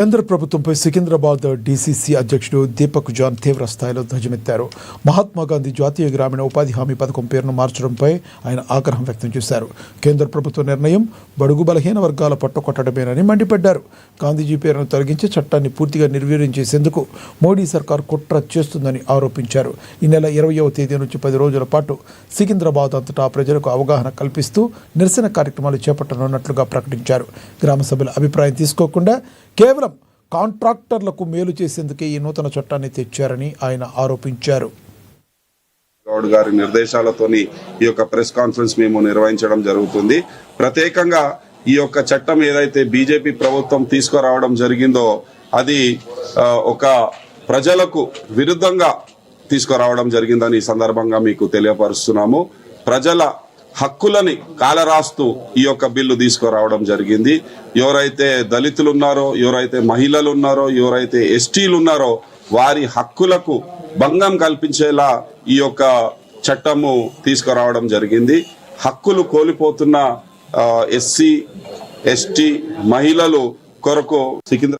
కేంద్ర ప్రభుత్వంపై సికింద్రాబాద్ డీసీసీ అధ్యక్షుడు దీపక్ జాన్ తీవ్ర స్థాయిలో ధ్వజమెత్తారు. మహాత్మా గాంధీ జాతీయ గ్రామీణ ఉపాధి హామీ పథకం పేరును మార్చడంపై ఆయన ఆగ్రహం వ్యక్తం చేశారు. కేంద్ర ప్రభుత్వ నిర్ణయం బడుగు బలహీన వర్గాల పట్టుకొట్టడమేనని మండిపడ్డారు. గాంధీజీ పేరును తొలగించి చట్టాన్ని పూర్తిగా నిర్వీర్యం చేసేందుకు మోడీ సర్కార్ కుట్ర చేస్తుందని ఆరోపించారు. ఈ నెల 20వ తేదీ నుంచి 10 రోజుల పాటు సికింద్రాబాద్ అంతటా ప్రజలకు అవగాహన కల్పిస్తూ నిరసన కార్యక్రమాలు చేపట్టనున్నట్లుగా ప్రకటించారు. గ్రామ సభ్యుల అభిప్రాయం తీసుకోకుండా కేవలం కాంట్రాక్టర్లకు మేలు చేసేందుకే ఈ నూతన చట్టాన్ని తెచ్చారని ఆయన ఆరోపించారు. గౌడ్ గారి నిర్దేశాలతోని ఈ యొక్క ప్రెస్ కాన్ఫరెన్స్ మేము నిర్వహించడం జరుగుతుంది. ప్రత్యేకంగా ఈ యొక్క చట్టం ఏదైతే బీజేపీ ప్రభుత్వం తీసుకురావడం జరిగిందో అది ఒక ప్రజలకు విరుద్ధంగా తీసుకురావడం జరిగిందని ఈ సందర్భంగా మీకు తెలియపరుస్తున్నాము. ప్రజల హక్కులని కాలరాస్తూ ఈ యొక్క బిల్లు తీసుకురావడం జరిగింది. ఎవరైతే దళితులు ఉన్నారో, ఎవరైతే మహిళలు ఉన్నారో, ఎవరైతే ఎస్టీలు ఉన్నారో వారి హక్కులకు భంగం కల్పించేలా ఈ యొక్క చట్టము తీసుకురావడం జరిగింది. హక్కులు కోల్పోతున్న ఎస్సీ, ఎస్టీ మహిళలు కొరకు సికింద్రాబాద్